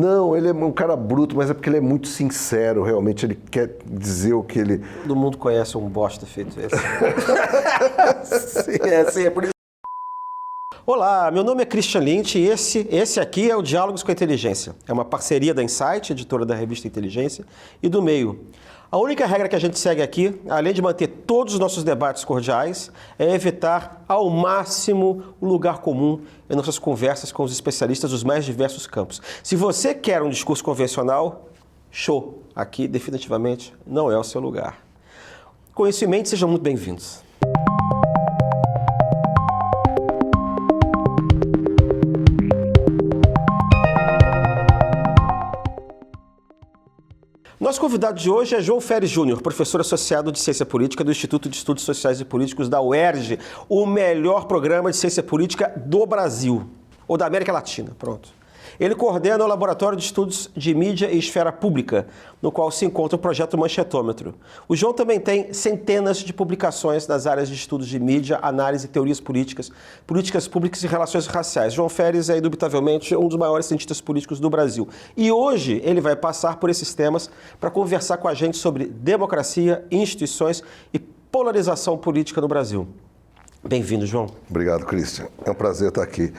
Não, ele é um cara bruto, mas é porque ele é muito sincero, realmente. Ele quer dizer o que ele... Todo mundo conhece um bosta feito esse. Sim, é por isso. Olá, meu nome é Christian Lynch e esse aqui é o Diálogos com a Inteligência. É uma parceria da Insight, editora da revista Inteligência, e do Meio. A única regra que a gente segue aqui, além de manter todos os nossos debates cordiais, é evitar ao máximo o lugar comum em nossas conversas com os especialistas dos mais diversos campos. Se você quer um discurso convencional, show! Aqui definitivamente não é o seu lugar. Com isso em mente, sejam muito bem-vindos. Nosso convidado de hoje é João Ferres Júnior, professor associado de Ciência Política do Instituto de Estudos Sociais e Políticos da UERJ, o melhor programa de ciência política do Brasil, ou da América Latina, pronto. Ele coordena o Laboratório de Estudos de Mídia e Esfera Pública, no qual se encontra o projeto Manchetômetro. O João também tem centenas de publicações nas áreas de estudos de mídia, análise, teorias políticas, políticas públicas e relações raciais. João Ferres é, indubitavelmente, um dos maiores cientistas políticos do Brasil. E hoje ele vai passar por esses temas para conversar com a gente sobre democracia, instituições e polarização política no Brasil. Bem-vindo, João. Obrigado, Christian. É um prazer estar aqui.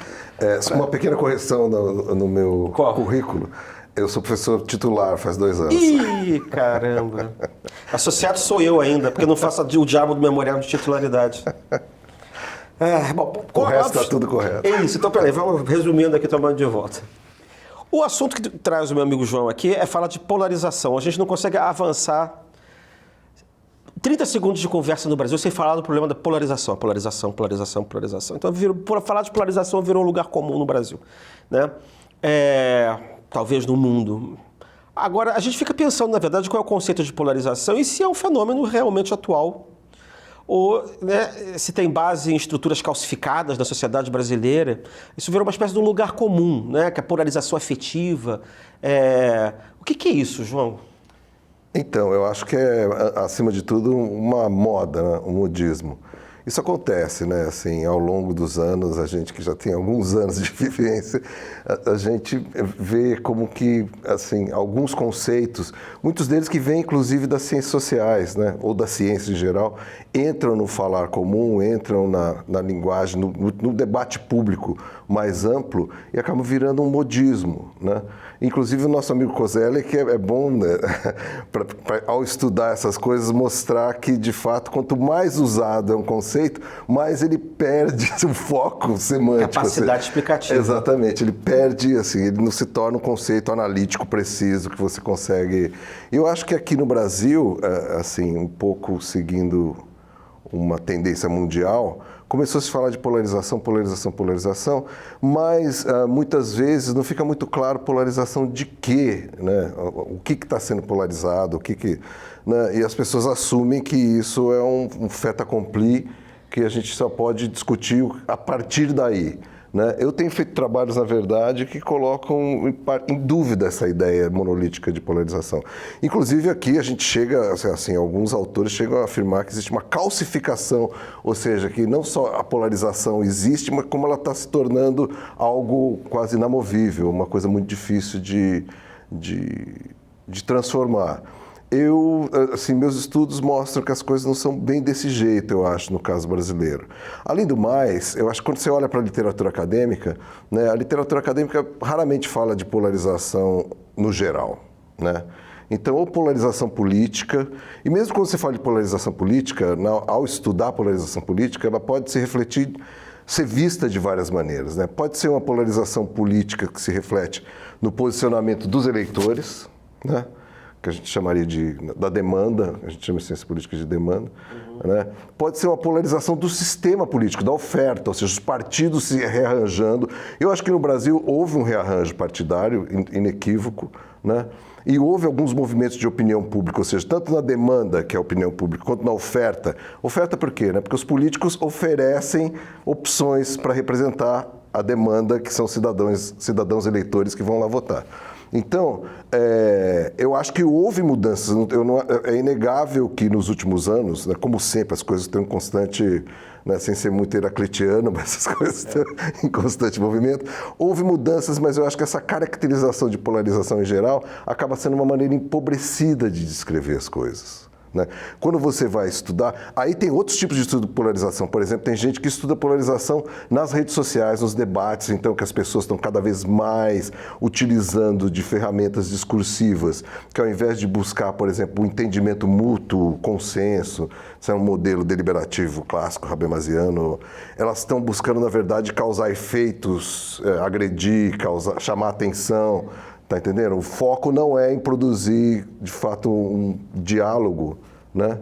Uma pequena correção no meu currículo. Eu sou professor titular faz 2 anos. Ih, caramba. Associado sou eu ainda, porque não faço o diabo do memorial de titularidade. O resto está tudo correto. É isso. Então, peraí, vamos resumindo aqui, tomando de volta. O assunto que traz o meu amigo João aqui é falar de polarização. A gente não consegue avançar 30 segundos de conversa no Brasil sem falar do problema da polarização. Polarização. Então, falar de polarização virou um lugar comum no Brasil, né? Talvez no mundo. Agora, a gente fica pensando, na verdade, qual é o conceito de polarização e se é um fenômeno realmente atual ou, né, se tem base em estruturas calcificadas da sociedade brasileira. Isso virou uma espécie de um lugar comum, né? Que é a polarização afetiva. O que é isso, João? Então, eu acho que é, acima de tudo, uma moda, né? Um modismo. Isso acontece, né? Assim, ao longo dos anos, a gente que já tem alguns anos de vivência, a gente vê como que, assim, alguns conceitos, muitos deles que vêm, inclusive, das ciências sociais, né? Ou da ciência em geral, entram no falar comum, entram na linguagem, no debate público mais amplo e acabam virando um modismo, né? Inclusive o nosso amigo Coselli, que é bom, né, ao estudar essas coisas, mostrar que, de fato, quanto mais usado é um conceito, mais ele perde o foco semântico. Capacidade explicativa. Exatamente, ele perde, assim, ele não se torna um conceito analítico preciso que você consegue... Eu acho que aqui no Brasil, assim, um pouco seguindo uma tendência mundial, começou a se falar de polarização, mas muitas vezes não fica muito claro polarização de quê, né? O que está sendo polarizado, né? E as pessoas assumem que isso é um fait accompli que a gente só pode discutir a partir daí, né? Eu tenho feito trabalhos, na verdade, que colocam em dúvida essa ideia monolítica de polarização. Inclusive, aqui a gente chega, assim, alguns autores chegam a afirmar que existe uma calcificação, ou seja, que não só a polarização existe, mas como ela está se tornando algo quase inamovível, uma coisa muito difícil de transformar. Meus estudos mostram que as coisas não são bem desse jeito, eu acho, no caso brasileiro. Além do mais, eu acho que quando você olha para a literatura acadêmica, né, a literatura acadêmica raramente fala de polarização no geral, né? Então, ou polarização política, e mesmo quando você fala de polarização política, ao estudar a polarização política, ela pode se refletir, ser vista de várias maneiras, né? Pode ser uma polarização política que se reflete no posicionamento dos eleitores, né? Que a gente chamaria da demanda, a gente chama de ciência política de demanda, né? Pode ser uma polarização do sistema político, da oferta, ou seja, os partidos se rearranjando. Eu acho que no Brasil houve um rearranjo partidário inequívoco, né? E houve alguns movimentos de opinião pública, ou seja, tanto na demanda, que é a opinião pública, quanto na oferta. Oferta por quê? Né? Porque os políticos oferecem opções para representar a demanda, que são cidadãos eleitores que vão lá votar. Então, eu acho que houve mudanças. É inegável que nos últimos anos, né, como sempre, as coisas têm um constante, né, sem ser muito heraclitiano, mas essas coisas estão em constante movimento. Houve mudanças, mas eu acho que essa caracterização de polarização em geral acaba sendo uma maneira empobrecida de descrever as coisas. Né? Quando você vai estudar, aí tem outros tipos de estudo de polarização. Por exemplo, tem gente que estuda polarização nas redes sociais, nos debates, então que as pessoas estão cada vez mais utilizando de ferramentas discursivas, que ao invés de buscar, por exemplo, o entendimento mútuo, o consenso, isso é um modelo deliberativo clássico habermasiano, elas estão buscando, na verdade, causar efeitos, agredir, chamar atenção. Tá entendendo? O foco não é em produzir, de fato, um diálogo, né?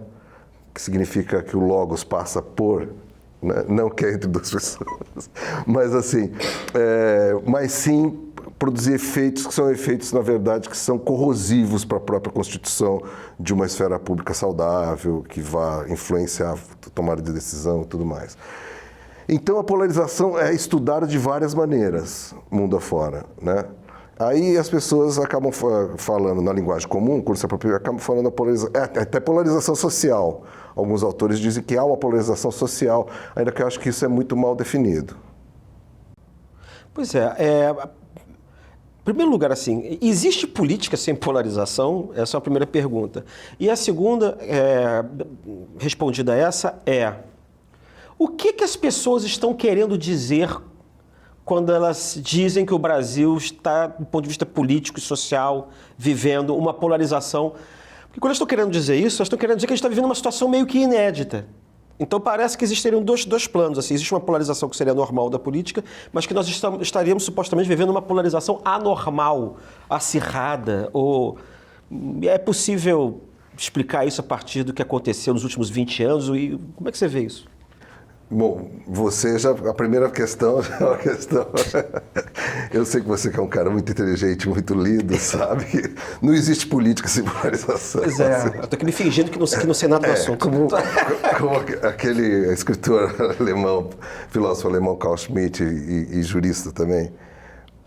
Que significa que o logos passa por, né? Não que é entre duas pessoas, mas assim, mas sim produzir efeitos que são efeitos, na verdade, que são corrosivos para a própria constituição de uma esfera pública saudável, que vá influenciar a tomada de decisão e tudo mais. Então, a polarização é estudada de várias maneiras, mundo afora, né? Aí as pessoas acabam falando na linguagem comum, quando se apropria, acabam falando até polarização social. Alguns autores dizem que há uma polarização social, ainda que eu acho que isso é muito mal definido. Pois em primeiro lugar, assim, existe política sem polarização? Essa é a primeira pergunta. E a segunda, respondida a essa, o que as pessoas estão querendo dizer quando elas dizem que o Brasil está, do ponto de vista político e social, vivendo uma polarização? Porque quando elas estão querendo dizer isso, elas estão querendo dizer que a gente está vivendo uma situação meio que inédita. Então parece que existiriam dois planos. Assim, existe uma polarização que seria normal da política, mas que nós estaríamos supostamente vivendo uma polarização anormal, acirrada. É possível explicar isso a partir do que aconteceu nos últimos 20 anos? E como é que você vê isso? Bom, a primeira questão é uma questão. Eu sei que você que é um cara muito inteligente, muito lido, sabe? Que não existe política sem polarização. Pois é, eu estou aqui me fingindo que não sei nada do assunto. Como aquele escritor alemão, filósofo alemão Carl Schmitt e jurista também,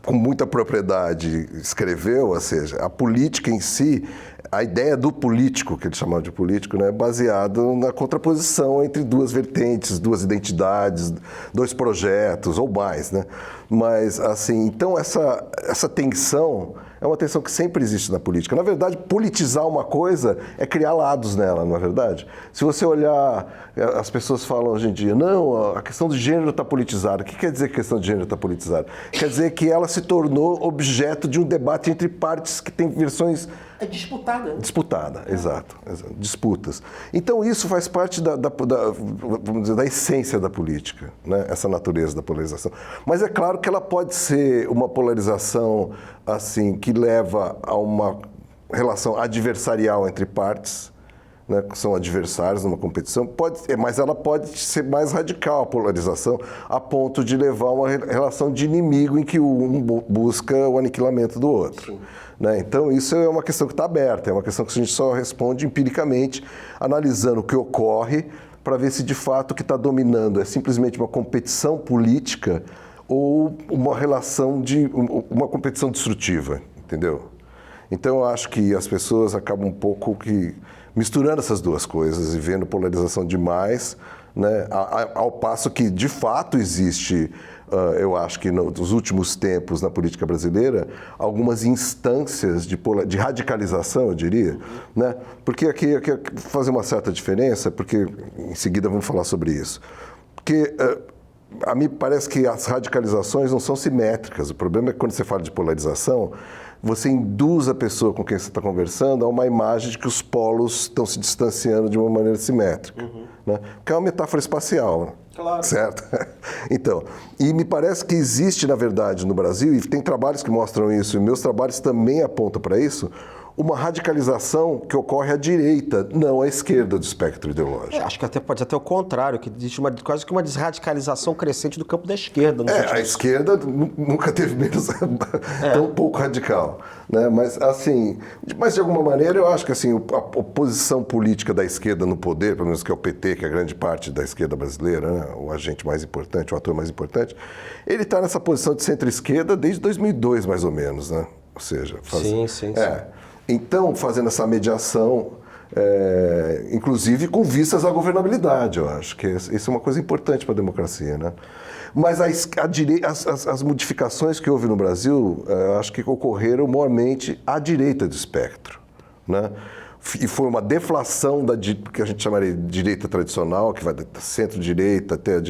com muita propriedade escreveu, ou seja, a política em si, a ideia do político, que ele chamava de político, né, é baseada na contraposição entre duas vertentes, duas identidades, dois projetos ou mais, né? Mas, assim, então essa tensão é uma tensão que sempre existe na política. Na verdade, politizar uma coisa é criar lados nela, não é verdade? Se você olhar, as pessoas falam hoje em dia, não, a questão do gênero está politizada. O que quer dizer que a questão de gênero está politizada? Quer dizer que ela se tornou objeto de um debate entre partes que têm versões... É disputada. Disputada, exato. Disputas. Então, isso faz parte vamos dizer, da essência da política, né? Essa natureza da polarização. Mas é claro que ela pode ser uma polarização assim, que leva a uma relação adversarial entre partes, né, que são adversários numa competição, mas ela pode ser mais radical, a polarização, a ponto de levar a uma relação de inimigo em que um busca o aniquilamento do outro. Né? Então, isso é uma questão que está aberta, é uma questão que a gente só responde empiricamente, analisando o que ocorre, para ver se de fato o que está dominando é simplesmente uma competição política ou uma relação uma competição destrutiva, entendeu? Então, eu acho que as pessoas acabam um pouco que misturando essas duas coisas e vendo polarização demais, né? Ao passo que, de fato, existe, eu acho que nos últimos tempos na política brasileira, algumas instâncias de radicalização, eu diria, né? Porque aqui fazer uma certa diferença, porque em seguida vamos falar sobre isso. Porque a mim parece que as radicalizações não são simétricas. O problema é que quando você fala de polarização, você induz a pessoa com quem você está conversando a uma imagem de que os polos estão se distanciando de uma maneira simétrica. Né? Que é uma metáfora espacial. Claro. Certo? Então, e me parece que existe, na verdade, no Brasil, e tem trabalhos que mostram isso, e meus trabalhos também apontam para isso, uma radicalização que ocorre à direita, não à esquerda do espectro ideológico. Acho que pode ser até o contrário, que existe quase que uma desradicalização crescente do campo da esquerda. A esquerda nunca teve menos tão pouco radical. Né? Mas, assim, de alguma maneira, eu acho que assim, a oposição política da esquerda no poder, pelo menos que é o PT, que é a grande parte da esquerda brasileira, né? O agente mais importante, o ator mais importante, ele está nessa posição de centro-esquerda desde 2002, mais ou menos, né? Ou seja, Sim. Então, fazendo essa mediação, inclusive com vistas à governabilidade, eu acho que isso é uma coisa importante para a democracia, né? Mas as modificações que houve no Brasil, eu acho que ocorreram mormente à direita do espectro, né? E foi uma deflação que a gente chamaria de direita tradicional, que vai da centro-direita até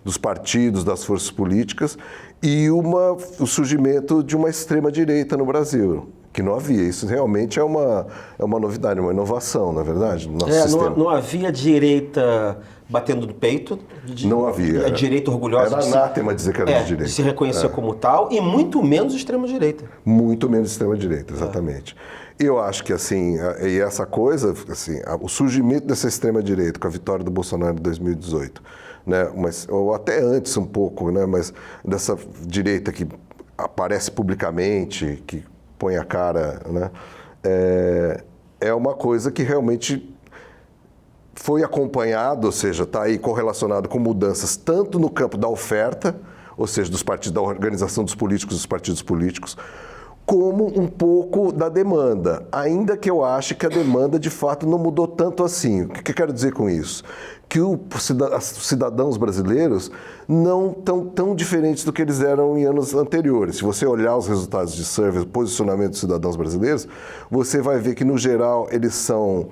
dos partidos, das forças políticas, e o surgimento de uma extrema-direita no Brasil, que não havia. Isso realmente é uma novidade, uma inovação, na verdade, no nosso sistema. Não havia direita batendo no peito. Não havia. A direita orgulhosa. Era anátema dizer que era de direita. De se reconhecer como tal, e muito menos extrema-direita. Muito menos extrema-direita, exatamente. Eu acho que, assim, e essa coisa, assim, o surgimento dessa extrema-direita com a vitória do Bolsonaro em 2018, né, ou até antes um pouco, né, mas dessa direita que aparece publicamente, que põe a cara, né, é uma coisa que realmente foi acompanhado, ou seja, está aí correlacionado com mudanças tanto no campo da oferta, ou seja, dos partidos, da organização dos políticos, dos partidos políticos, como um pouco da demanda, ainda que eu ache que a demanda de fato não mudou tanto assim. O que eu quero dizer com isso? Que os cidadãos brasileiros não estão tão diferentes do que eles eram em anos anteriores. Se você olhar os resultados de survey, o posicionamento dos cidadãos brasileiros, você vai ver que, no geral, eles são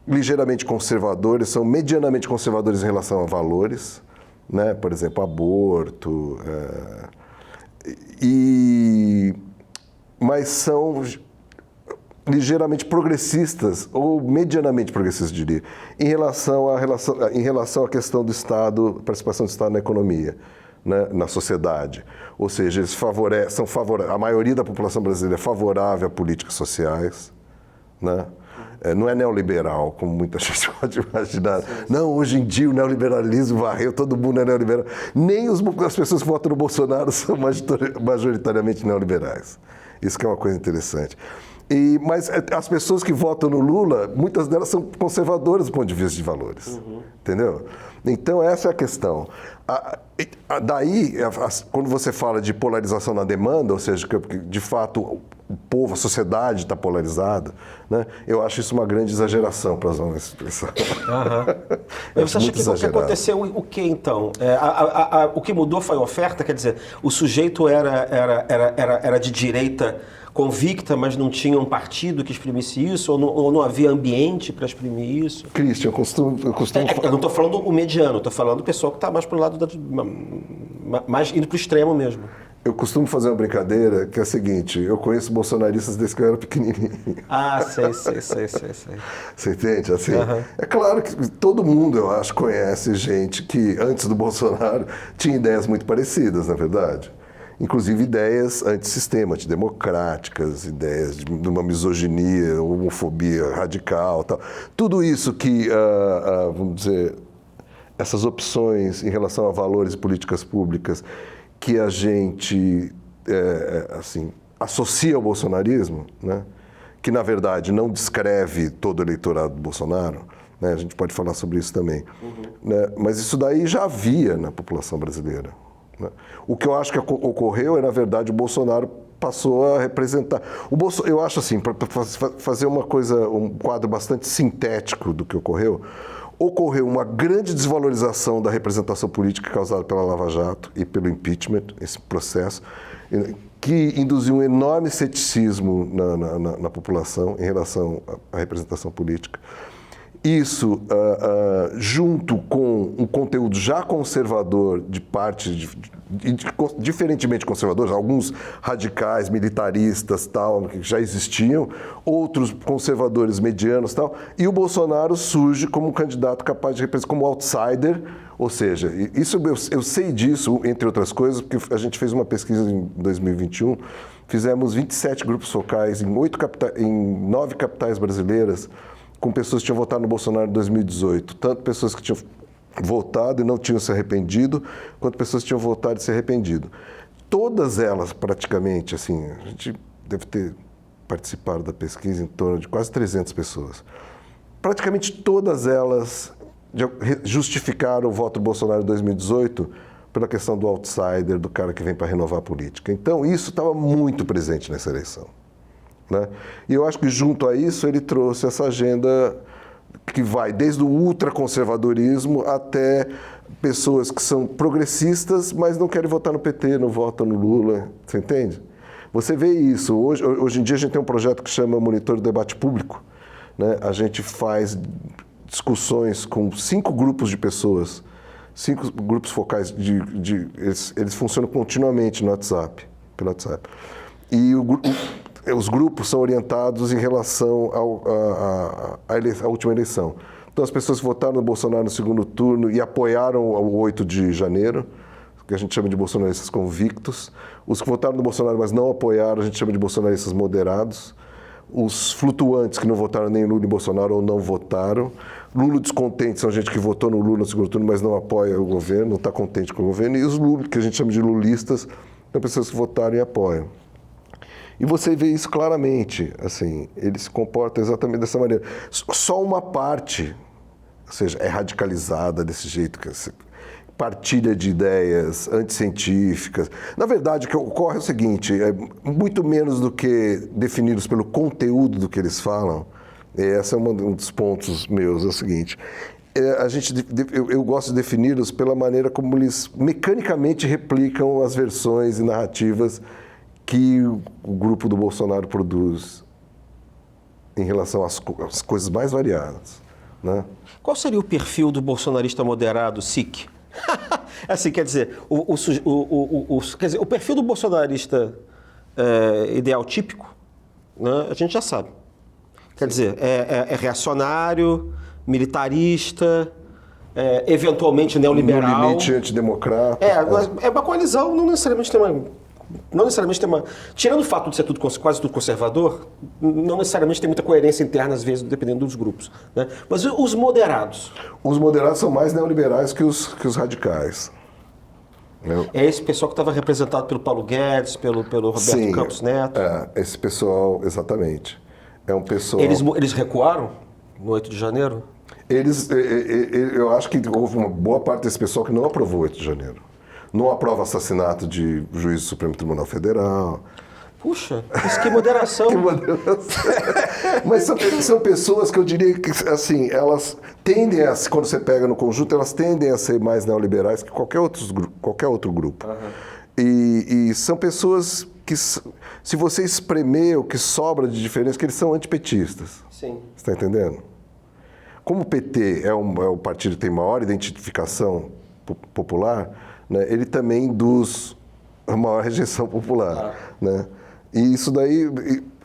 ligeiramente conservadores, são medianamente conservadores em relação a valores, né? Por exemplo, aborto, mas são ligeiramente progressistas, ou medianamente progressistas, diria, em relação à questão do Estado, participação do Estado na economia, né, na sociedade. Ou seja, eles a maioria da população brasileira é favorável a políticas sociais, né? Não é neoliberal, como muita gente pode imaginar. Sim. Não, hoje em dia o neoliberalismo varreu, todo mundo é neoliberal. Nem as pessoas que votam no Bolsonaro são majoritariamente neoliberais. Isso que é uma coisa interessante. Mas as pessoas que votam no Lula, muitas delas são conservadoras do ponto de vista de valores. Entendeu? Então, essa é a questão. Daí, quando você fala de polarização na demanda, ou seja, que de fato o povo, a sociedade está polarizada, né? Eu acho isso uma grande exageração, para usar uma expressão. Você acha que aconteceu o que, então? O que mudou foi a oferta? Quer dizer, o sujeito era de direita convicta, mas não tinha um partido que exprimisse isso? Ou não havia ambiente para exprimir isso? Cristian, eu costumo eu não estou falando o mediano, estou falando do pessoal que está mais para o lado mais indo para o extremo mesmo. Eu costumo fazer uma brincadeira que é a seguinte: eu conheço bolsonaristas desde que eu era pequenininho. Sei. Você entende? Assim, é claro que todo mundo, eu acho, conhece gente que, antes do Bolsonaro, tinha ideias muito parecidas, na verdade. Inclusive ideias antissistema, antidemocráticas, ideias de uma misoginia, homofobia radical, tal. Tudo isso que, vamos dizer, essas opções em relação a valores e políticas públicas que a gente associa ao bolsonarismo, né? Que, na verdade, não descreve todo o eleitorado do Bolsonaro, né? A gente pode falar sobre isso também. Né? Mas isso daí já havia na população brasileira. Né? O que eu acho que ocorreu é, na verdade, o Bolsonaro passou a representar. Eu acho assim, para fazer um quadro bastante sintético do que ocorreu uma grande desvalorização da representação política causada pela Lava Jato e pelo impeachment, esse processo, que induziu um enorme ceticismo na população em relação à representação política. Isso, junto com um conteúdo já conservador de parte, diferentemente conservadores, alguns radicais, militaristas, tal, que já existiam, outros conservadores medianos, tal, e o Bolsonaro surge como um candidato capaz de representar como outsider, ou seja, isso eu sei disso, entre outras coisas, porque a gente fez uma pesquisa em 2021, fizemos 27 grupos focais em 9 capitais brasileiras, com pessoas que tinham votado no Bolsonaro em 2018. Tanto pessoas que tinham votado e não tinham se arrependido, quanto pessoas que tinham votado e se arrependido. Todas elas, praticamente, assim, a gente deve ter participado da pesquisa em torno de quase 300 pessoas. Praticamente todas elas justificaram o voto do Bolsonaro em 2018 pela questão do outsider, do cara que vem para renovar a política. Então, isso estava muito presente nessa eleição, né? E eu acho que, junto a isso, ele trouxe essa agenda que vai desde o ultraconservadorismo até pessoas que são progressistas, mas não querem votar no PT, não votam no Lula, você entende? Você vê isso. Hoje em dia a gente tem um projeto que chama Monitor do Debate Público, né? A gente faz discussões com 5 grupos de pessoas, 5 grupos focais, eles funcionam continuamente no WhatsApp, pelo WhatsApp. E os grupos são orientados em relação à última eleição. Então, as pessoas que votaram no Bolsonaro no segundo turno e apoiaram o 8 de janeiro, que a gente chama de bolsonaristas convictos. Os que votaram no Bolsonaro, mas não apoiaram, a gente chama de bolsonaristas moderados. Os flutuantes, que não votaram nem Lula nem Bolsonaro ou não votaram. Lula descontente são gente que votou no Lula no segundo turno, mas não apoia o governo, não está contente com o governo. E os Lula, que a gente chama de lulistas, são pessoas que votaram e apoiam. E você vê isso claramente, assim, ele se comporta exatamente dessa maneira. Só uma parte, ou seja, é radicalizada desse jeito, partilha de ideias anticientíficas. Na verdade, o que ocorre é o seguinte, é muito menos do que definidos pelo conteúdo do que eles falam. Esse é um dos pontos meus, é o seguinte, eu gosto de defini-los pela maneira como eles mecanicamente replicam as versões e narrativas que o grupo do Bolsonaro produz em relação às coisas mais variadas, né? Qual seria o perfil do bolsonarista moderado, SIC? Assim, quer dizer, o perfil do bolsonarista ideal típico, né, a gente já sabe. Quer dizer, é reacionário, militarista, eventualmente neoliberal. No limite antidemocrata. É uma coalizão, não necessariamente tem uma... Tirando o fato de ser quase tudo conservador, não necessariamente tem muita coerência interna, às vezes, dependendo dos grupos, né? Mas os moderados... Os moderados são mais neoliberais que os radicais. É esse pessoal que estava representado pelo Paulo Guedes, pelo Roberto Sim, Campos Neto? Esse pessoal, exatamente. É um pessoal... Eles recuaram no 8 de janeiro? Eu acho que houve uma boa parte desse pessoal que não aprovou o 8 de janeiro. Não aprova assassinato de juiz do Supremo Tribunal Federal. Puxa, isso que moderação. Que moderação. Mas são pessoas que eu diria que, assim, elas tendem quando você pega no conjunto, elas tendem a ser mais neoliberais que qualquer outro grupo. Uhum. E são pessoas que, se você espremer o que sobra de diferença, que eles são antipetistas. Sim. Você está entendendo? Como o PT é o partido que tem maior identificação popular, né, ele também induz a maior rejeição popular, né? E isso daí,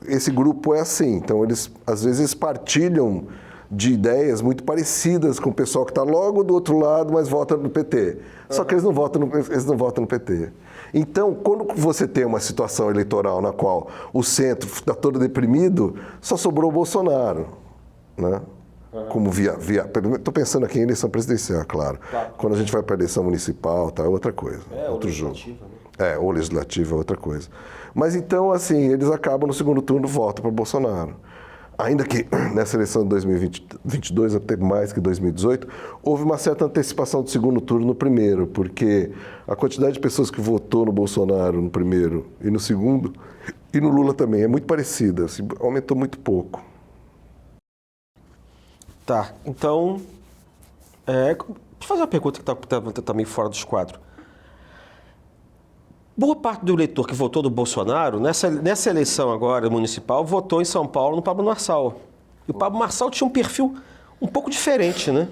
esse grupo é assim. Então, às vezes partilham de ideias muito parecidas com o pessoal que está logo do outro lado, mas vota no PT. Só que eles não votam no PT. Então, quando você tem uma situação eleitoral na qual o centro está todo deprimido, só sobrou o Bolsonaro, né? Como estou pensando aqui em eleição presidencial, claro. Quando a gente vai para a eleição municipal, tá, é outra coisa, outro jogo. Né? Ou legislativo é outra coisa. Mas então, assim, eles acabam no segundo turno, votam para Bolsonaro. Ainda que nessa eleição de 2022, até mais que 2018, houve uma certa antecipação do segundo turno no primeiro, porque a quantidade de pessoas que votou no Bolsonaro no primeiro e no segundo, e no Lula também, é muito parecida, assim, aumentou muito pouco. Tá, então, deixa eu fazer uma pergunta que está meio fora dos quadros. Boa parte do eleitor que votou do Bolsonaro, nessa eleição agora municipal, votou em São Paulo no Pablo Marçal. E o Pablo Marçal tinha um perfil um pouco diferente, né,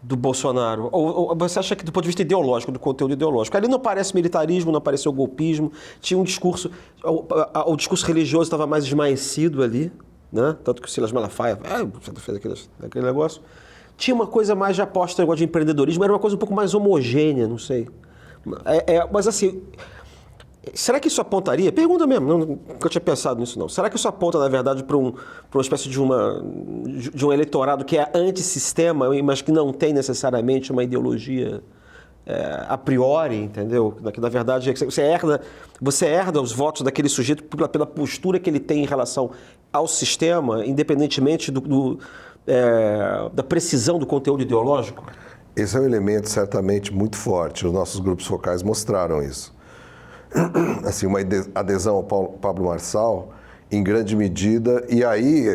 do Bolsonaro. Ou você acha que do ponto de vista ideológico, do conteúdo ideológico? Ali não aparece militarismo, não apareceu golpismo, tinha um discurso, o discurso religioso estava mais esmaecido ali, né? Tanto que o Silas Malafaia você fez aquele negócio. Tinha uma coisa mais de aposta, negócio de empreendedorismo, era uma coisa um pouco mais homogênea, não sei. Mas assim, será que isso apontaria? Pergunta mesmo, nunca tinha pensado nisso não. Será que isso aponta, na verdade, para uma espécie de um eleitorado que é antissistema, mas que não tem necessariamente uma ideologia a priori, entendeu? Que na verdade você herda os votos daquele sujeito pela postura que ele tem em relação ao sistema, independentemente da precisão do conteúdo ideológico? Esse é um elemento certamente muito forte. Os nossos grupos focais mostraram isso. Assim, uma adesão ao Pablo Marçal, em grande medida, e aí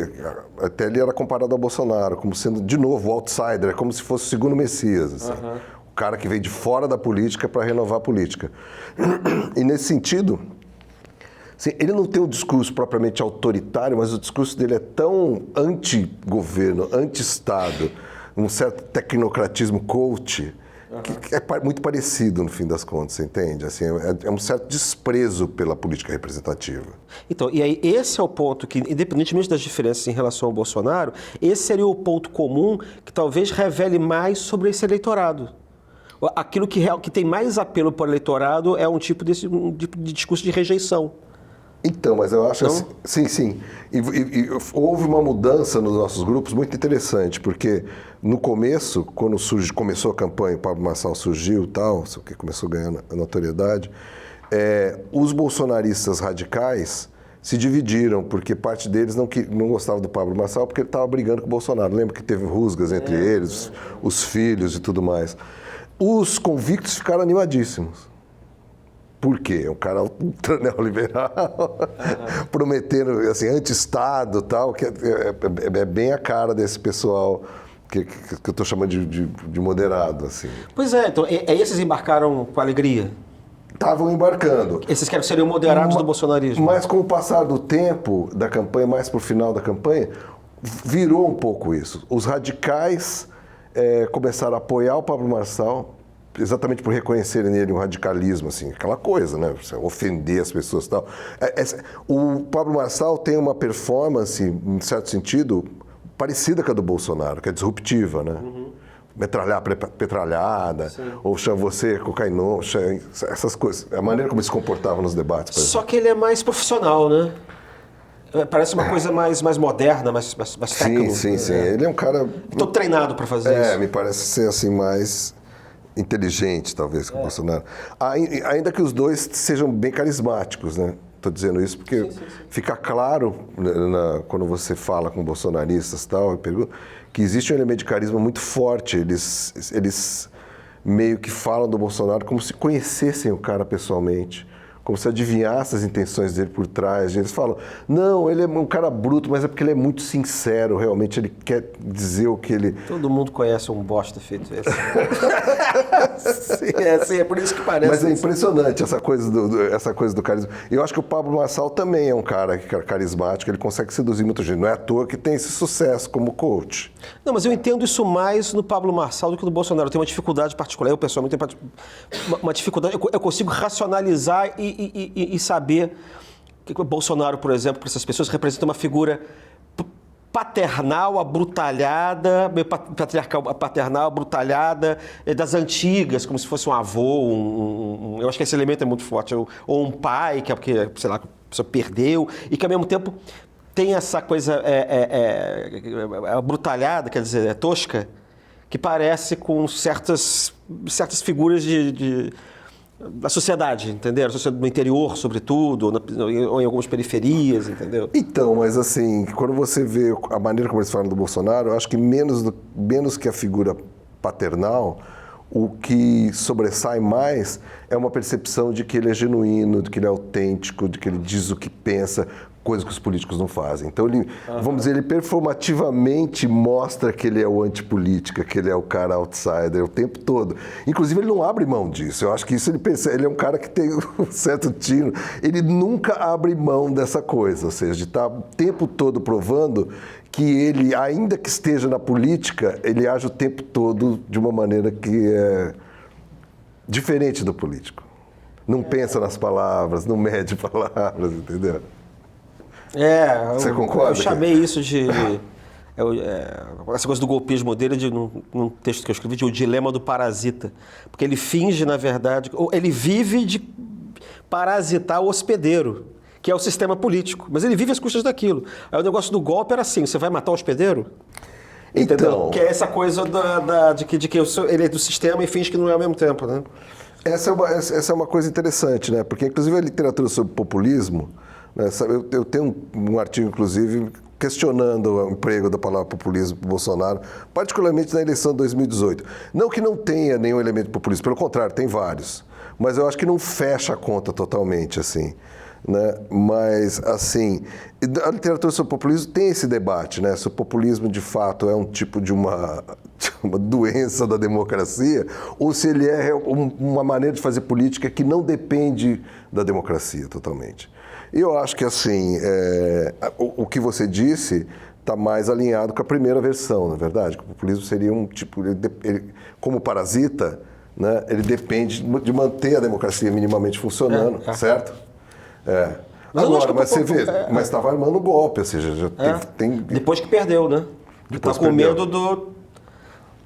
até ele era comparado ao Bolsonaro, como sendo, de novo, o outsider, é como se fosse o segundo Messias. Assim. O cara que veio de fora da política para renovar a política. E nesse sentido, assim, ele não tem um discurso propriamente autoritário, mas o discurso dele é tão anti-governo, anti-Estado, um certo tecnocratismo coach, que é muito parecido no fim das contas, você entende? Assim, é um certo desprezo pela política representativa. Então, e aí esse é o ponto que, independentemente das diferenças em relação ao Bolsonaro, esse seria o ponto comum que talvez revele mais sobre esse eleitorado. Aquilo que tem mais apelo para o eleitorado é um tipo de discurso de rejeição. Então, mas eu acho assim, sim. E houve uma mudança nos nossos grupos muito interessante, porque no começo, quando começou a campanha, o Pablo Marçal surgiu e tal, que começou a ganhar notoriedade, os bolsonaristas radicais se dividiram, porque parte deles não gostava do Pablo Marçal porque ele estava brigando com o Bolsonaro. Lembra que teve rusgas entre eles, os filhos e tudo mais. Os convictos ficaram animadíssimos. Por quê? É um cara ultra neoliberal, prometendo assim, anti-Estado e tal, que é bem a cara desse pessoal que eu estou chamando de moderado. Assim. Pois é, então esses embarcaram com alegria? Estavam embarcando. Esses que seriam moderados do bolsonarismo. Mas com o passar do tempo da campanha, mais para o final da campanha, virou um pouco isso. Os radicais começaram a apoiar o Pablo Marçal, exatamente por reconhecerem nele um radicalismo, assim, aquela coisa, né? Ofender as pessoas e tal. O Pablo Marçal tem uma performance, em certo sentido, parecida com a do Bolsonaro, que é disruptiva, né? Metralhar petralhada, ou você cocaína, essas coisas. A maneira como ele se comportava nos debates. Só que ele é mais profissional, né? Parece uma coisa mais moderna, mais técnica. Sim. Ele é um cara... Estou treinado para fazer isso. Me parece ser assim mais inteligente, talvez, que o Bolsonaro. Ainda que os dois sejam bem carismáticos, né? Estou dizendo isso porque fica claro, quando você fala com bolsonaristas e tal, que existe um elemento de carisma muito forte. Eles meio que falam do Bolsonaro como se conhecessem o cara pessoalmente, como se adivinhassem as intenções dele por trás. Eles falam, não, ele é um cara bruto, mas é porque ele é muito sincero, realmente ele quer dizer o que ele... Todo mundo conhece um bosta feito esse. Sim, é por isso que parece. Mas é impressionante essa coisa do carisma. E eu acho que o Pablo Marçal também é um cara carismático, ele consegue seduzir muita gente. Não é à toa que tem esse sucesso como coach. Não, mas eu entendo isso mais no Pablo Marçal do que no Bolsonaro. Eu tenho uma dificuldade particular, eu pessoalmente tenho uma dificuldade, eu consigo racionalizar e saber que o Bolsonaro, por exemplo, para essas pessoas representa uma figura paternal, abrutalhada, meio patriarcal, paternal, abrutalhada, das antigas, como se fosse um avô, eu acho que esse elemento é muito forte, ou um pai, que é porque, sei lá, a pessoa perdeu, e que ao mesmo tempo tem essa coisa abrutalhada, quer dizer, tosca, que parece com certas figuras da sociedade, entendeu? No interior, sobretudo, ou em algumas periferias, entendeu? Então, mas assim, quando você vê a maneira como eles falam do Bolsonaro, eu acho que menos que a figura paternal, o que sobressai mais é uma percepção de que ele é genuíno, de que ele é autêntico, de que ele diz o que pensa, coisa que os políticos não fazem. Então, vamos dizer, ele performativamente mostra que ele é o antipolítica, que ele é o cara outsider o tempo todo. Inclusive, ele não abre mão disso. Eu acho que isso ele é um cara que tem um certo tino. Ele nunca abre mão dessa coisa, ou seja, de estar o tempo todo provando que ele, ainda que esteja na política, ele age o tempo todo de uma maneira que é diferente do político. Não pensa nas palavras, não mede palavras, entendeu? Você concorda? Eu chamei isso de... essa coisa do golpismo dele, num texto que eu escrevi, de O Dilema do Parasita. Porque ele finge, na verdade... Ele vive de parasitar o hospedeiro, que é o sistema político. Mas ele vive às custas daquilo. Aí o negócio do golpe era assim, você vai matar o hospedeiro? Entendeu? Então, que é essa coisa de que ele é do sistema e finge que não é ao mesmo tempo, né? Essa é uma coisa interessante, né? Porque, inclusive, a literatura sobre populismo... Eu tenho um artigo, inclusive, questionando o emprego da palavra populismo para o Bolsonaro, particularmente na eleição de 2018. Não que não tenha nenhum elemento populista, pelo contrário, tem vários. Mas eu acho que não fecha a conta totalmente, assim. Né? Mas, assim, a literatura sobre populismo tem esse debate, né? Se o populismo, de fato, é um tipo de uma doença da democracia ou se ele é uma maneira de fazer política que não depende da democracia totalmente. E eu acho que, assim, o que você disse está mais alinhado com a primeira versão, na verdade, que o populismo seria um tipo, como parasita, né, ele depende de manter a democracia minimamente funcionando, certo? Agora, mas você vê, mas estava armando um golpe, ou seja, já tem... Depois que perdeu, né? Depois com medo do...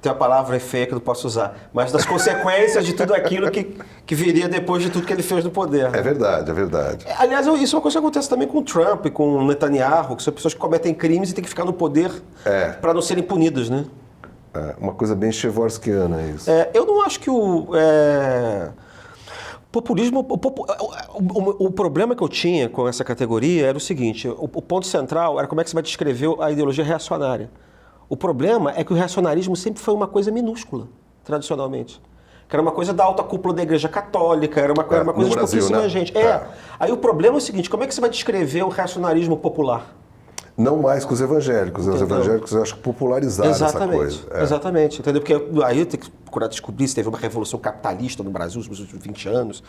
Tem a palavra feia que eu não posso usar, mas das consequências de tudo aquilo que viria depois de tudo que ele fez no poder. É verdade, é verdade. Aliás, isso é uma coisa que acontece também com o Trump e com o Netanyahu, que são pessoas que cometem crimes e têm que ficar no poder para não serem punidas, né? Uma coisa bem chevorskiana isso. Eu não acho que o populismo... O problema que eu tinha com essa categoria era o seguinte, o ponto central era como é que você vai descrever a ideologia reacionária. O problema é que o reacionarismo sempre foi uma coisa minúscula, tradicionalmente. Que era uma coisa da alta cúpula da Igreja Católica, era uma coisa de pouquíssima gente. Aí o problema é o seguinte, como é que você vai descrever o reacionarismo popular? Não mais com os evangélicos. Entendeu? Os evangélicos, eu acho que popularizaram essa coisa. Exatamente. Entendeu? Porque aí tem que procurar descobrir se teve uma revolução capitalista no Brasil nos últimos 20 anos,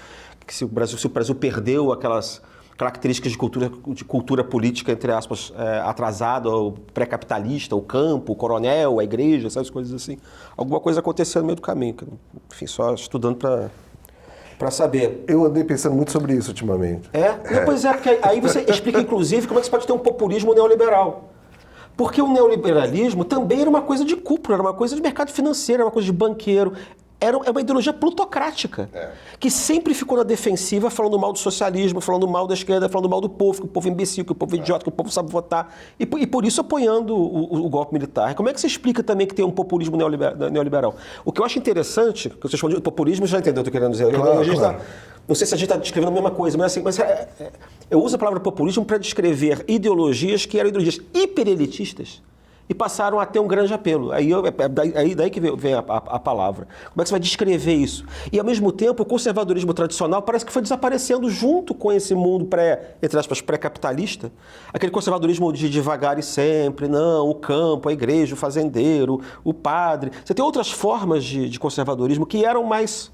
que se o Brasil perdeu aquelas características de cultura política, entre aspas, atrasada, ou pré-capitalista, o campo, o coronel, a igreja, essas coisas assim. Alguma coisa aconteceu no meio do caminho. Enfim, só estudando para saber. Eu andei pensando muito sobre isso ultimamente. Pois porque aí você explica, inclusive, como é que você pode ter um populismo neoliberal. Porque o neoliberalismo também era uma coisa de cúpula, era uma coisa de mercado financeiro, era uma coisa de banqueiro. É uma ideologia plutocrática, que sempre ficou na defensiva, falando mal do socialismo, falando mal da esquerda, falando mal do povo, que o povo é imbecil, que o povo é idiota, que o povo sabe votar, e por isso apoiando o golpe militar. Como é que você explica também que tem um populismo neoliberal? O que eu acho interessante, que vocês falam de populismo, já entendeu o que eu estou querendo dizer. Claro. Não sei se a gente está descrevendo a mesma coisa, mas eu uso a palavra populismo para descrever ideologias que eram ideologias hiperelitistas, e passaram a ter um grande apelo. Daí que vem a palavra. Como é que você vai descrever isso? E, ao mesmo tempo, o conservadorismo tradicional parece que foi desaparecendo junto com esse mundo entre aspas, pré-capitalista. Aquele conservadorismo de devagar e sempre, não, o campo, a igreja, o fazendeiro, o padre. Você tem outras formas de conservadorismo que eram mais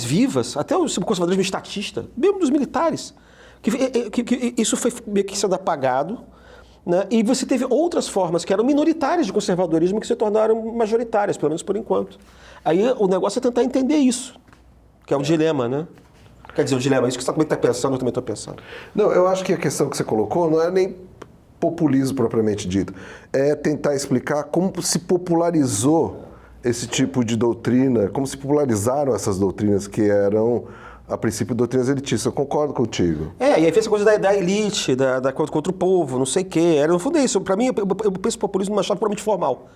vivas, até o conservadorismo estatista, mesmo dos militares. Que isso foi meio que sendo apagado. Né? E você teve outras formas que eram minoritárias de conservadorismo que se tornaram majoritárias, pelo menos por enquanto. Aí o negócio é tentar entender isso, que é o dilema, né? Quer dizer, o dilema, isso que você também está pensando, eu também estou pensando. Não, eu acho que a questão que você colocou não é nem populismo propriamente dito, é tentar explicar como se popularizou esse tipo de doutrina, como se popularizaram essas doutrinas que eram... a princípio, doutrinas elitistas. Eu concordo contigo. E aí essa coisa da elite, contra o povo, não sei o quê. No fundo é isso. Para mim, eu penso populismo numa chave puramente formal.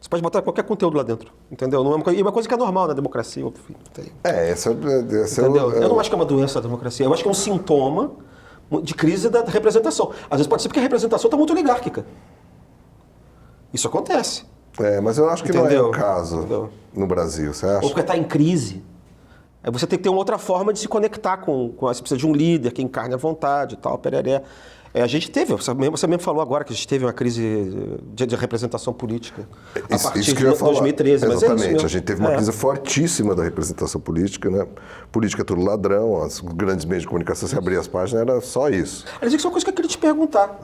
Você pode botar qualquer conteúdo lá dentro, entendeu? Não é uma coisa que é normal na democracia. Essa entendeu? Eu não acho que é uma doença da democracia. Eu acho que é um sintoma de crise da representação. Às vezes pode ser porque a representação está muito oligárquica. Isso acontece. Mas eu acho que não é o caso no Brasil, você acha? Ou porque está em crise. Aí você tem que ter uma outra forma de se conectar com você precisa de um líder que encarne a vontade e tal, pereré. A gente teve, você mesmo falou agora que a gente teve uma crise de representação política a partir de 2013. Exatamente, mas a gente teve uma crise fortíssima da representação política, né? Política é tudo ladrão, os grandes meios de comunicação, se abrir as páginas, era só isso. Aliás, isso é uma coisa que eu queria te perguntar.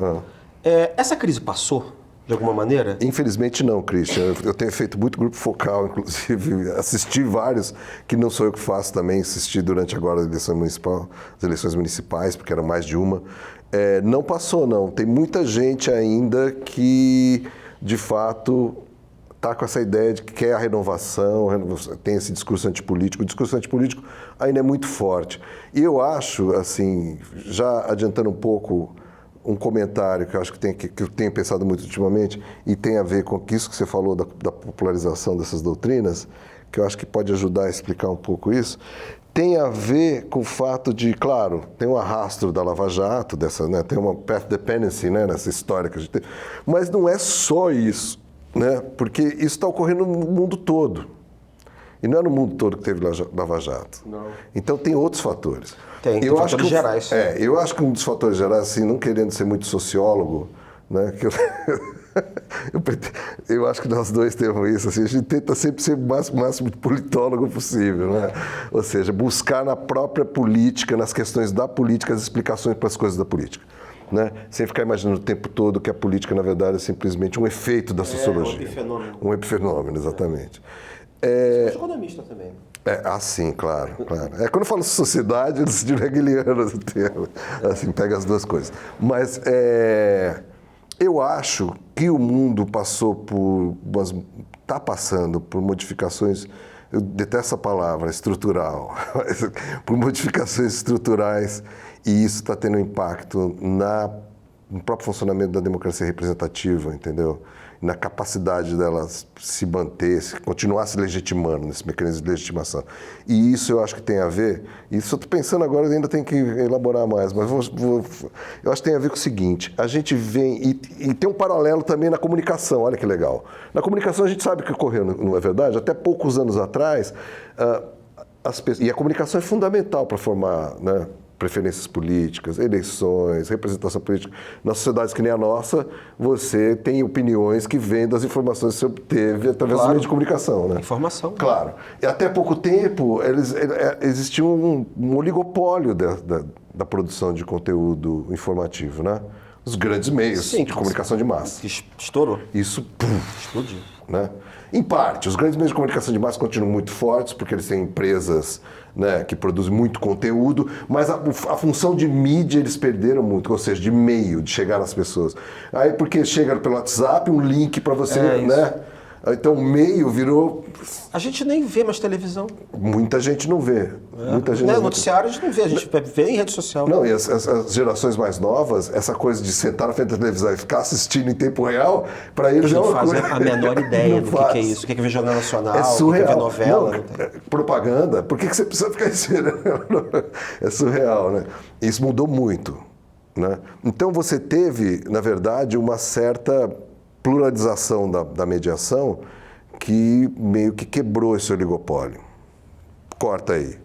Essa crise passou? De alguma maneira? Infelizmente não, Christian. Eu tenho feito muito grupo focal, inclusive assisti vários, que não sou eu que faço também, assisti durante agora as eleições municipais, porque era mais de uma. Não passou, não. Tem muita gente ainda que, de fato, está com essa ideia de que quer a renovação, tem esse discurso antipolítico. O discurso antipolítico ainda é muito forte. E eu acho, assim, já adiantando um pouco... um comentário que eu acho que eu tenho pensado muito ultimamente e tem a ver com isso que você falou da popularização dessas doutrinas, que eu acho que pode ajudar a explicar um pouco isso, tem a ver com o fato de, claro, tem um arrastro da Lava Jato, né, tem uma path dependency, né, nessa história que a gente tem, mas não é só isso, né, porque isso está ocorrendo no mundo todo. E não é no mundo todo que teve Lava Jato. Não. Então tem outros fatores. Tem fatores gerais. Eu acho que um dos fatores gerais, assim, não querendo ser muito sociólogo, né, que eu acho que nós dois temos isso, assim, a gente tenta sempre ser o máximo de politólogo possível, né? Ou seja, buscar na própria política, nas questões da política, as explicações para as coisas da política. Né? Sem ficar imaginando o tempo todo que a política, na verdade, é simplesmente um efeito da sociologia. Um epifenômeno. Um epifenômeno, exatamente. Você é economista também. Sim, claro. Quando eu falo sociedade, eles de hegelianos o termo. Assim, pega as duas coisas. Mas eu acho que o mundo está passando por modificações, eu detesto essa palavra, estrutural, por modificações estruturais, e isso está tendo impacto no próprio funcionamento da democracia representativa, entendeu? Na capacidade delas se manter, continuar se legitimando nesse mecanismo de legitimação. E isso eu acho que tem a ver, isso eu estou pensando agora, ainda tem que elaborar mais, mas eu acho que tem a ver com o seguinte, a gente vem, e tem um paralelo também na comunicação, olha que legal. Na comunicação a gente sabe o que ocorreu, não é verdade? Até poucos anos atrás, e a comunicação é fundamental para formar, né, preferências políticas, eleições, representação política. Nas sociedades que nem a nossa, você tem opiniões que vêm das informações que você obteve através dos meios de comunicação. Né? Informação. Claro. E até pouco tempo, existia um oligopólio da produção de conteúdo informativo, né? Os grandes meios de comunicação de massa. Estourou. Isso, explodiu. Né? Em parte, os grandes meios de comunicação de massa continuam muito fortes, porque eles têm empresas, né, que produzem muito conteúdo, mas a função de mídia eles perderam muito, ou seja, de meio, de chegar nas pessoas. Aí porque chega pelo WhatsApp, um link para você, né? Então o meio virou... A gente nem vê mais televisão. Muita gente não vê. Muita gente não noticiário a gente não vê, a gente vê em rede social. Não, e as gerações mais novas, essa coisa de sentar na frente da televisão e ficar assistindo em tempo real, para eles é uma coisa... Não fazem a menor ideia do que é isso. O que é ver Jornal Nacional, é surreal. O que é ver novela. Não, propaganda, por que você precisa ficar esperando? É surreal, né? Isso mudou muito, né? Então você teve, na verdade, uma certa pluralização da mediação que meio que quebrou esse oligopólio. Corta aí.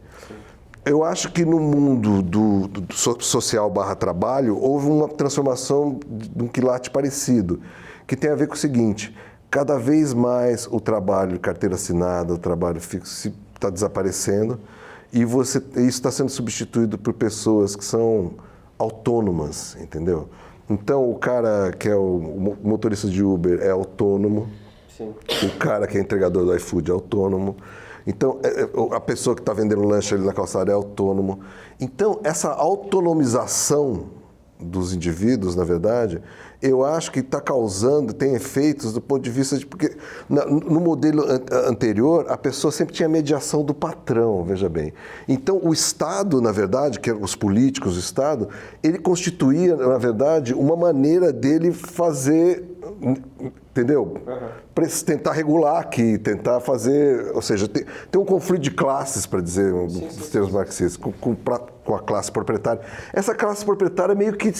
Eu acho que no mundo do social /trabalho houve uma transformação de um quilate parecido, que tem a ver com o seguinte, cada vez mais o trabalho de carteira assinada, o trabalho fixo está desaparecendo e isso está sendo substituído por pessoas que são autônomas, entendeu? Então, o cara que é o motorista de Uber é autônomo, sim. O cara que é entregador do iFood é autônomo, então a pessoa que está vendendo lanche ali na calçada é autônomo. Então, essa autonomização dos indivíduos, na verdade, eu acho que está causando, tem efeitos do ponto de vista de... Porque no modelo anterior, a pessoa sempre tinha mediação do patrão, veja bem. Então, o Estado, na verdade, que os políticos, o Estado, ele constituía, na verdade, uma maneira dele fazer... Entendeu? Para tentar regular aqui, tentar fazer... Ou seja, tem um conflito de classes, para dizer, nos termos marxistas, com a classe proprietária. Essa classe proprietária meio que...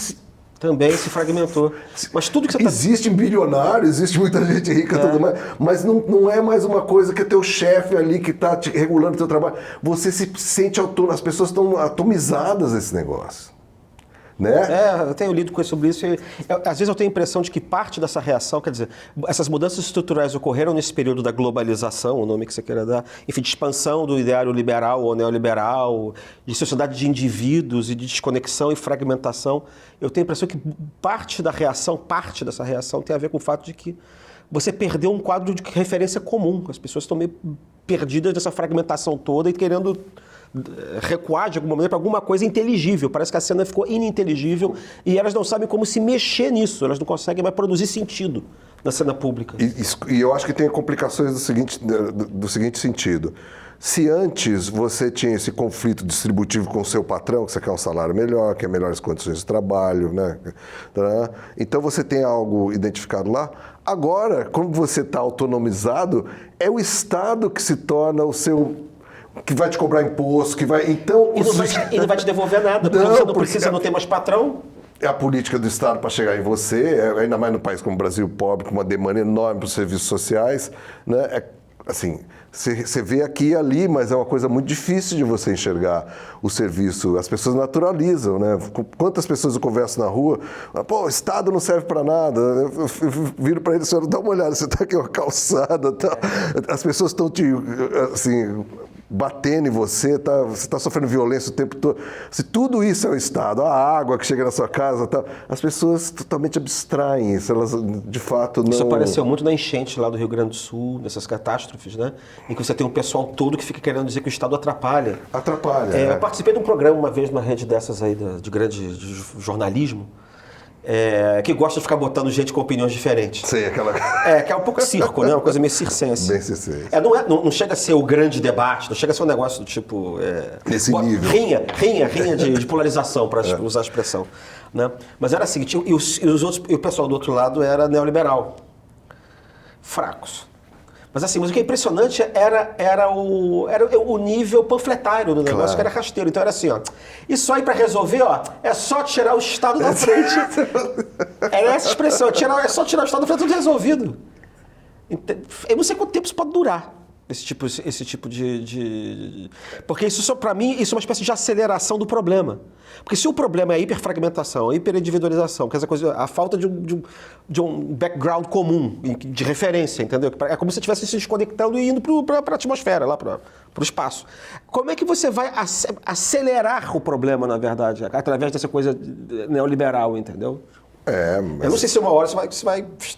Também se fragmentou. Mas tudo que você existe bilionário, existe muita gente rica, tudo mais, mas não é mais uma coisa que é teu chefe ali que está te regulando o teu trabalho. Você se sente autônomo, as pessoas estão atomizadas nesse negócio. Né? Eu tenho lido sobre isso e às vezes eu tenho a impressão de que parte dessa reação, quer dizer, essas mudanças estruturais ocorreram nesse período da globalização, o nome que você queira dar, enfim, de expansão do ideário liberal ou neoliberal, de sociedade de indivíduos e de desconexão e fragmentação. Eu tenho a impressão que parte dessa reação tem a ver com o fato de que você perdeu um quadro de referência comum. As pessoas estão meio perdidas nessa fragmentação toda e querendo recuar de alguma maneira para alguma coisa inteligível. Parece que a cena ficou ininteligível e elas não sabem como se mexer nisso, elas não conseguem mais produzir sentido. na cena pública. E eu acho que tem complicações do seguinte sentido. Se antes você tinha esse conflito distributivo com o seu patrão, que você quer um salário melhor, quer melhores condições de trabalho, né? Então você tem algo identificado lá. Agora, como você está autonomizado, é o Estado que se torna o seu... que vai te cobrar imposto, que vai... Então, E não vai te devolver nada, porque você não precisa, não tem mais patrão. É a política do Estado para chegar em você, ainda mais num país como o Brasil, pobre, com uma demanda enorme para os serviços sociais, né? Assim, você vê aqui e ali, mas é uma coisa muito difícil de você enxergar o serviço. As pessoas naturalizam, né? Quantas pessoas eu converso na rua, pô, o Estado não serve para nada. Eu viro para ele, senhor, dá uma olhada, você está aqui uma calçada, tá? As pessoas estão te, assim, batendo em você, você está sofrendo violência o tempo todo. Se tudo isso é o Estado, a água que chega na sua casa, tá? As pessoas totalmente abstraem isso, elas de fato não... Isso apareceu muito na enchente lá do Rio Grande do Sul, nessas catástrofes, né? Em que você tem um pessoal todo que fica querendo dizer que o Estado atrapalha. Atrapalha, Eu participei de um programa uma vez numa rede dessas aí, de grande jornalismo, que gosta de ficar botando gente com opiniões diferentes. Sei, aquela... que é um pouco circo, né? Uma coisa meio circense. Bem circense. Não chega a ser o grande debate, não chega a ser um negócio do tipo... Nesse nível. Rinha de polarização, para usar a expressão. Né? Mas era assim, e o pessoal do outro lado era neoliberal. Fracos. Mas assim, mas o que é impressionante era o nível panfletário do negócio, claro, que era rasteiro. Então era assim, ó, isso aí para resolver, ó, é só tirar o Estado da frente. Era essa expressão, é só tirar o Estado da frente, tudo resolvido. Eu não sei quanto tempo isso pode durar, esse tipo de... Porque isso, para mim, isso é uma espécie de aceleração do problema. Porque se o problema é a hiperfragmentação, a hiperindividualização, que é essa coisa, a falta de um background comum, de referência, entendeu? É como se você estivesse se desconectando e indo para a atmosfera, lá para o espaço. Como é que você vai acelerar o problema, na verdade, através dessa coisa neoliberal, entendeu? Mas... Eu não sei se uma hora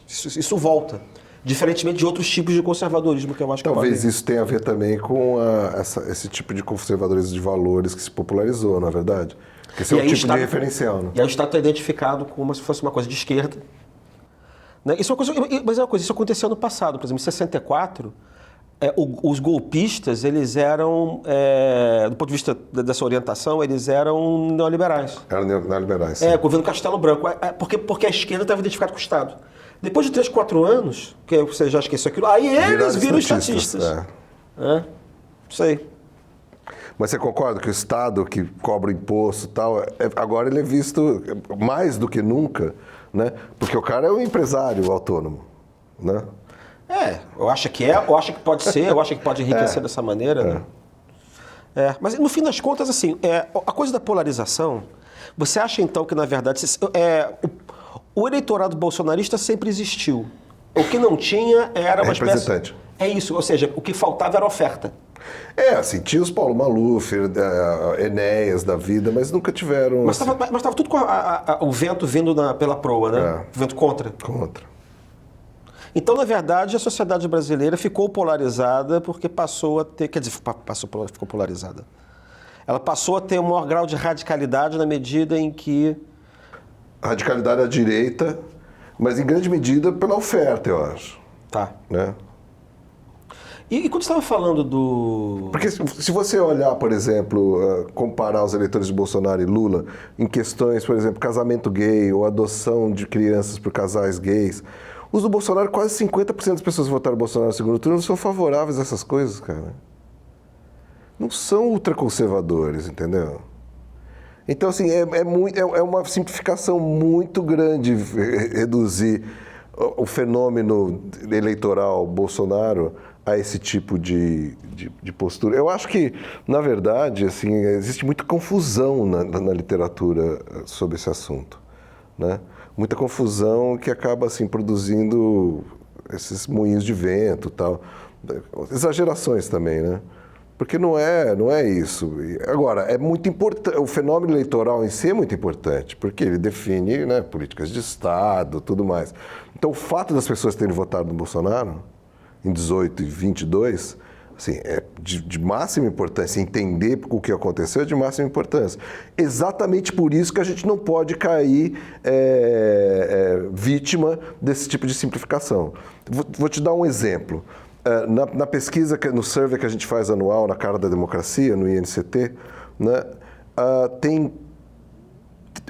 isso volta. Diferentemente de outros tipos de conservadorismo que eu acho que talvez isso tenha a ver também com esse tipo de conservadorismo de valores que se popularizou, na verdade. Porque esse é um tipo de referencial. Né? E aí o Estado está identificado como se fosse uma coisa de esquerda. Né? Isso é uma coisa, isso aconteceu no passado. Por exemplo, em 64, os golpistas, eles eram, do ponto de vista dessa orientação, eles eram neoliberais. Eram neoliberais, sim. O governo Castelo Branco. Porque a esquerda estava identificada com o Estado. Depois de 3, 4 anos, que você já esqueceu aquilo, aí eles viram estatistas. Isso aí. Mas você concorda que o Estado que cobra imposto e tal, agora ele é visto mais do que nunca, né? Porque o cara é um empresário autônomo, né? Eu acho que eu acho que pode ser, eu acho que pode enriquecer dessa maneira. Né? Mas no fim das contas, assim, a coisa da polarização, você acha então que na verdade o eleitorado bolsonarista sempre existiu. O que não tinha era uma espécie... É isso, ou seja, o que faltava era oferta. Assim, tinha os Paulo Maluf, Enéas da vida, mas nunca tiveram... Mas estava tudo com o vento vindo pela proa, né? O vento contra. Então, na verdade, a sociedade brasileira ficou polarizada porque passou a ter... Quer dizer, ficou polarizada. Ela passou a ter um maior grau de radicalidade na medida em que... Radicalidade à direita, mas em grande medida pela oferta, eu acho. Tá. Né? E quando você estava falando do... Porque se você olhar, por exemplo, comparar os eleitores de Bolsonaro e Lula em questões, por exemplo, casamento gay ou adoção de crianças por casais gays, os do Bolsonaro, quase 50% das pessoas que votaram no Bolsonaro no segundo turno não são favoráveis a essas coisas, cara. Não são ultraconservadores, entendeu? Então, assim, é uma simplificação muito grande reduzir o fenômeno eleitoral Bolsonaro a esse tipo de postura. Eu acho que, na verdade, assim, existe muita confusão na literatura sobre esse assunto, né? Muita confusão que acaba, assim, produzindo esses moinhos de vento e tal. Exagerações também, né? Porque não é isso. Agora, é muito importante, o fenômeno eleitoral em si é muito importante, porque ele define, né, políticas de Estado, tudo mais. Então, o fato das pessoas terem votado no Bolsonaro, em 18 e 22, assim, é de máxima importância. Entender o que aconteceu é de máxima importância. Exatamente por isso que a gente não pode cair vítima desse tipo de simplificação. Vou te dar um exemplo. Na pesquisa, no survey que a gente faz anual, na Cara da Democracia, no INCT, né, tem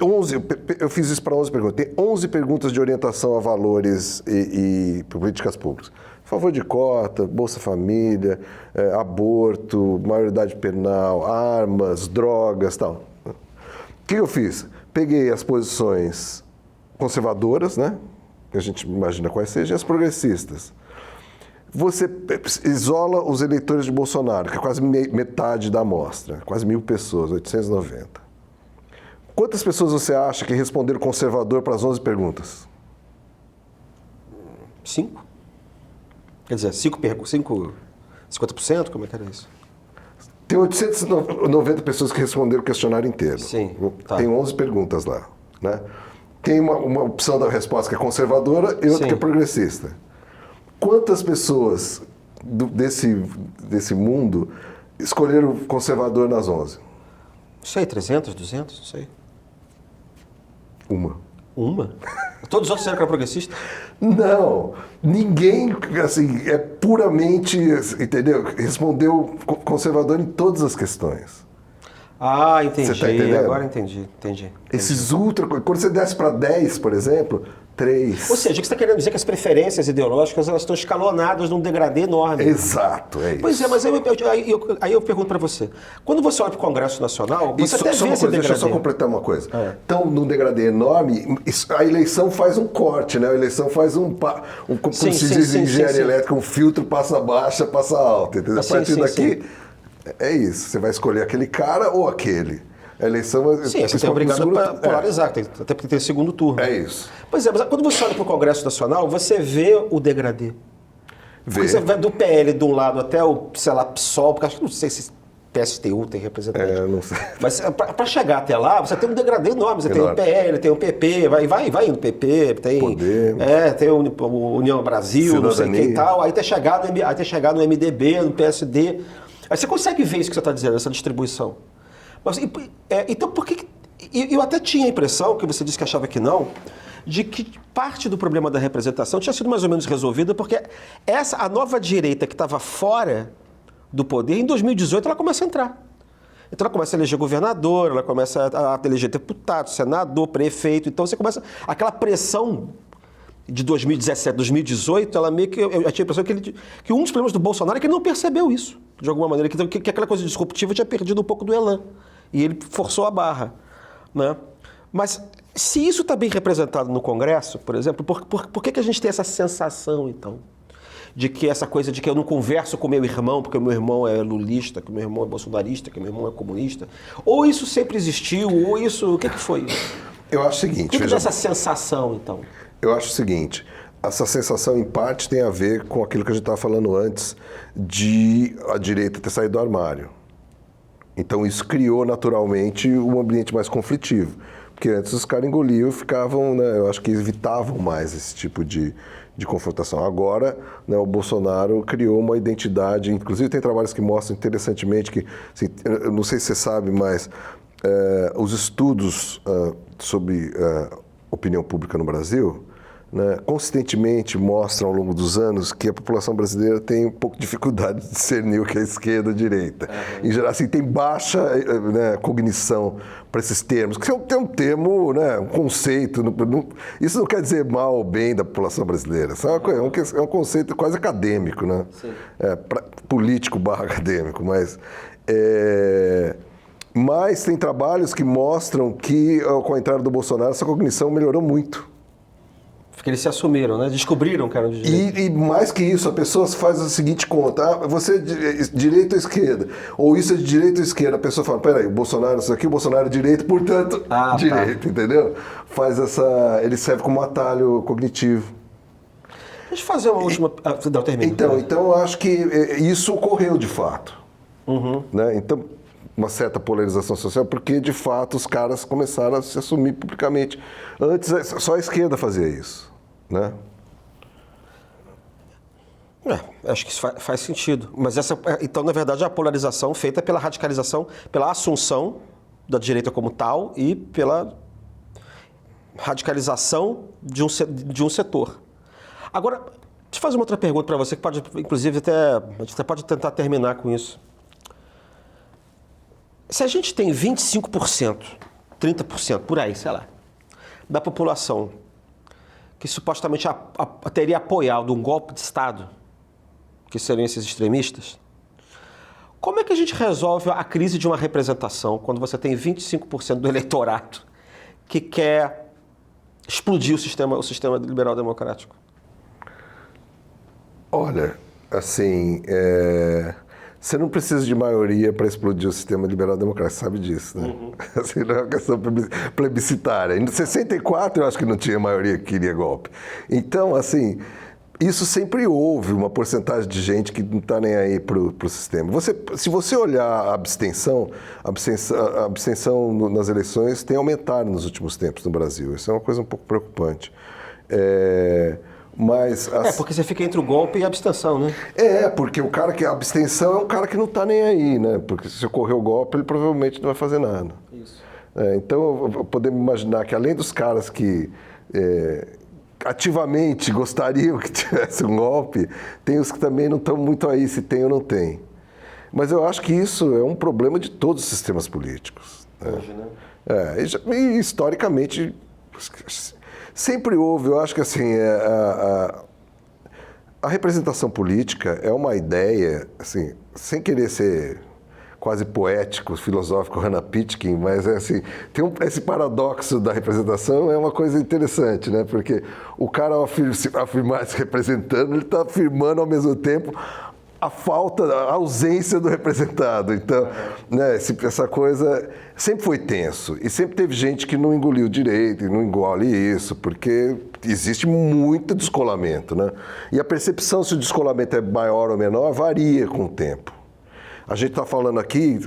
11, eu fiz isso para 11 perguntas. Tem 11 perguntas de orientação a valores e políticas públicas. Favor de cota, Bolsa Família, aborto, maioridade penal, armas, drogas, tal. O que eu fiz? Peguei as posições conservadoras, né? Que a gente imagina quais sejam, e as progressistas. Você isola os eleitores de Bolsonaro, que é quase metade da amostra, quase 1.000 pessoas, 890. Quantas pessoas você acha que responderam conservador para as 11 perguntas? 5? Quer dizer, 50%? Como é que era isso? Tem 890 pessoas que responderam o questionário inteiro. Sim, tá. Tem 11 perguntas lá, né? Tem uma opção da resposta que é conservadora e outra Sim. que é progressista. Quantas pessoas desse mundo escolheram conservador nas 11? Não sei, 300, 200, não sei. Uma. Uma? Todos os outros disseram que era progressista? Não, ninguém, assim, é puramente, entendeu? Respondeu conservador em todas as questões. Ah, entendi. Você tá entendendo? Agora entendi. Esses ultra... Quando você desce para 10, por exemplo, 3... Ou seja, o que você está querendo dizer é que as preferências ideológicas elas estão escalonadas num degradê enorme. Exato, é isso. Pois é, mas aí eu pergunto para você. Quando você olha para o Congresso Nacional, você até vê esse degradê. Deixa eu só completar uma coisa. Então, num degradê enorme, a eleição faz um corte, né? A eleição faz como se diz em engenharia elétrica, um filtro passa baixa, passa alta, entendeu? A partir daqui, é isso. Você vai escolher aquele cara ou aquele. A eleição... Sim, você é obrigado a polarizar, até porque tem segundo turno. É isso. Pois é, mas quando você olha para o Congresso Nacional, você vê o degradê. Você vai do PL de um lado até o, sei lá, PSOL, porque acho que não sei se PSTU tem representante. Não sei. Mas para chegar até lá, você tem um degradê enorme. Você tem o PL, tem o PP, vai indo PP, tem... Poder. Tem o União Brasil, Cidadania. Não sei quem e tal. Aí até chegar no MDB, no PSD. Aí você consegue ver isso que você está dizendo, essa distribuição. Mas, então, por que... Eu até tinha a impressão, que você disse que achava que não, de que parte do problema da representação tinha sido mais ou menos resolvida, porque a nova direita que estava fora do poder, em 2018 ela começa a entrar. Então ela começa a eleger governador, ela começa a eleger deputado, senador, prefeito. Então você começa... Aquela pressão de 2017, 2018, ela meio que... Eu tinha a impressão que um dos problemas do Bolsonaro é que ele não percebeu isso, de alguma maneira, que aquela coisa disruptiva tinha perdido um pouco do elan. E ele forçou a barra, né? Mas se isso está bem representado no Congresso, por exemplo, por que a gente tem essa sensação, então, de que essa coisa de que eu não converso com meu irmão, porque o meu irmão é lulista, que o meu irmão é bolsonarista, que o meu irmão é comunista? Ou isso sempre existiu, ou isso... O que foi isso? Eu acho o seguinte... O que dá essa sensação, então? Eu acho o seguinte... Essa sensação, em parte, tem a ver com aquilo que a gente estava falando antes, de a direita ter saído do armário. Então, isso criou, naturalmente, um ambiente mais conflitivo. Porque antes os caras engoliam e ficavam, né, eu acho que evitavam mais esse tipo de confrontação. Agora, né, o Bolsonaro criou uma identidade, inclusive tem trabalhos que mostram interessantemente que, assim, eu não sei se você sabe, mas os estudos sobre opinião pública no Brasil, né, consistentemente mostram ao longo dos anos que a população brasileira tem um pouco de dificuldade de discernir o que é esquerda e direita. Em geral, assim, tem baixa, né, cognição para esses termos, que é um termo, né, um conceito. Isso não quer dizer mal ou bem da população brasileira. Isso é um conceito quase acadêmico, né? Político / acadêmico, mas tem trabalhos que mostram que, ao contrário do Bolsonaro, essa cognição melhorou muito. Porque eles se assumiram, né? Descobriram que eram de direita. E mais que isso, a pessoa faz a seguinte conta: você é de direita ou esquerda? Ou isso é de direita ou esquerda? A pessoa fala: peraí, o Bolsonaro, isso aqui, o Bolsonaro é direita, portanto, direita, entendeu? Faz ele serve como atalho cognitivo. Deixa eu fazer uma última... Não, termina. Então, eu acho que isso ocorreu de fato. Né? Então, uma certa polarização social, porque de fato os caras começaram a se assumir publicamente. Antes, só a esquerda fazia isso. Né? Acho que isso faz sentido. Mas então, na verdade, é a polarização feita pela radicalização, pela assunção da direita como tal e pela radicalização de um setor. Agora, deixa eu fazer uma outra pergunta para você, que pode, inclusive, a gente até pode tentar terminar com isso. Se a gente tem 25%, 30%, por aí, sei lá, da população que supostamente teria apoiado um golpe de Estado, que seriam esses extremistas, como é que a gente resolve a crise de uma representação quando você tem 25% do eleitorado que quer explodir o sistema liberal democrático? Olha, assim, você não precisa de maioria para explodir o sistema liberal democrático, sabe disso, né? Assim, não é uma questão plebiscitária. Em 64 eu acho que não tinha maioria que queria golpe. Então, assim, isso sempre houve uma porcentagem de gente que não está nem aí para o sistema. Se você olhar a abstenção nas eleições tem aumentado nos últimos tempos no Brasil. Isso é uma coisa um pouco preocupante. Mas, porque você fica entre o golpe e a abstenção, né? Porque o cara que a abstenção é um cara que não está nem aí, né? Porque se ocorrer o golpe, ele provavelmente não vai fazer nada. Isso. Então, podemos imaginar que além dos caras que ativamente gostariam que tivesse um golpe, tem os que também não estão muito aí se tem ou não tem. Mas eu acho que isso é um problema de todos os sistemas políticos. Hoje, né? E historicamente sempre houve, eu acho que assim, a representação política é uma ideia, assim, sem querer ser quase poético, filosófico, Hannah Pitkin, mas assim, tem esse paradoxo da representação, é uma coisa interessante, né? Porque o cara, ao afirmar se representando, ele está afirmando ao mesmo tempo a ausência do representado. Então, né, essa coisa sempre foi tenso. E sempre teve gente que não engoliu direito e não engole isso, porque existe muito descolamento, né? E a percepção se o descolamento é maior ou menor varia com o tempo. A gente está falando aqui,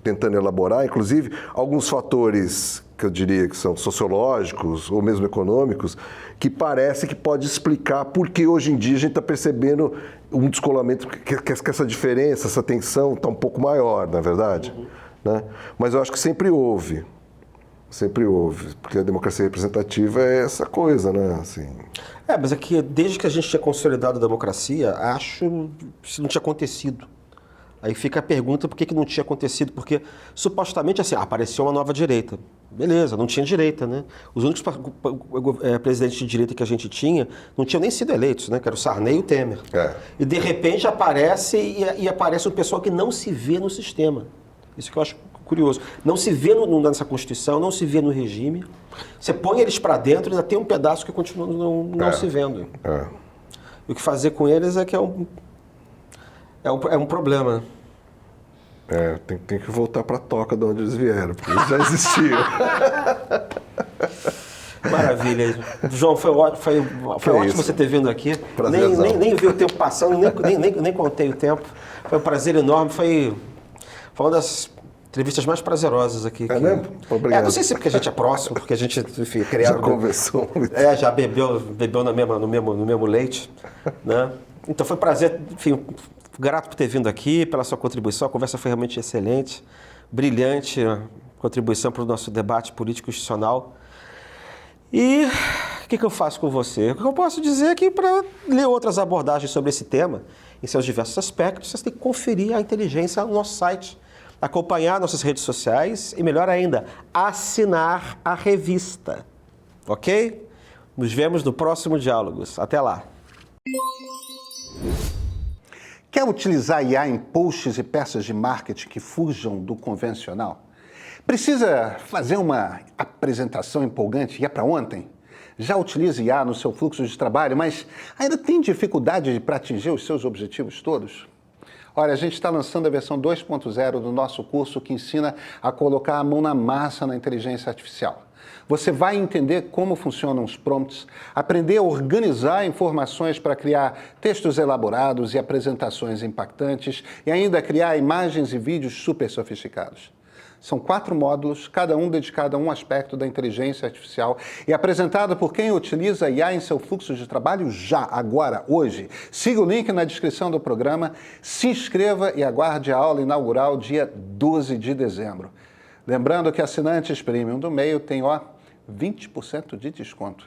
tentando elaborar, inclusive, alguns fatores que eu diria que são sociológicos ou mesmo econômicos, que parece que pode explicar por que hoje em dia a gente está percebendo um descolamento, que essa diferença, essa tensão está um pouco maior, não é verdade? Né? Mas eu acho que sempre houve, porque a democracia representativa é essa coisa, né? Assim... mas é que desde que a gente tinha consolidado a democracia, acho que isso não tinha acontecido. Aí fica a pergunta por que não tinha acontecido, porque supostamente assim, apareceu uma nova direita. Beleza, não tinha direita, né? Os únicos presidentes de direita que a gente tinha não tinham nem sido eleitos, né? Que era o Sarney e o Temer. E de repente aparece e aparece um pessoal que não se vê no sistema. Isso que eu acho curioso. Não se vê nessa Constituição, não se vê no regime. Você põe eles para dentro e ainda tem um pedaço que continua não se vendo. E o que fazer com eles é que é um problema. Tem que voltar para a toca de onde eles vieram, porque eles já existiam. Maravilha. João, foi ótimo você ter vindo aqui. Nem vi o tempo passando, nem contei o tempo. Foi um prazer enorme, foi uma das entrevistas mais prazerosas aqui. Mesmo? Obrigado. Não sei se porque a gente é próximo, porque a gente, enfim, criado... Já conversou muito. Já bebeu no mesmo leite, né? Então foi um prazer, enfim, grato por ter vindo aqui, pela sua contribuição. A conversa foi realmente excelente, brilhante contribuição para o nosso debate político-institucional. E o que eu faço com você? O que eu posso dizer é que para ler outras abordagens sobre esse tema, em seus diversos aspectos, você tem que conferir a inteligência no nosso site, acompanhar nossas redes sociais e, melhor ainda, assinar a revista. Ok? Nos vemos no próximo Diálogos. Até lá. Quer utilizar IA em posts e peças de marketing que fujam do convencional? Precisa fazer uma apresentação empolgante e é para ontem? Já utiliza IA no seu fluxo de trabalho, mas ainda tem dificuldade para atingir os seus objetivos todos? Olha, a gente está lançando a versão 2.0 do nosso curso que ensina a colocar a mão na massa na inteligência artificial. Você vai entender como funcionam os prompts, aprender a organizar informações para criar textos elaborados e apresentações impactantes e ainda criar imagens e vídeos super sofisticados. São 4 módulos, cada um dedicado a um aspecto da inteligência artificial e apresentado por quem utiliza IA em seu fluxo de trabalho já, agora, hoje. Siga o link na descrição do programa, se inscreva e aguarde a aula inaugural dia 12 de dezembro. Lembrando que assinantes premium do Meio têm 20% de desconto.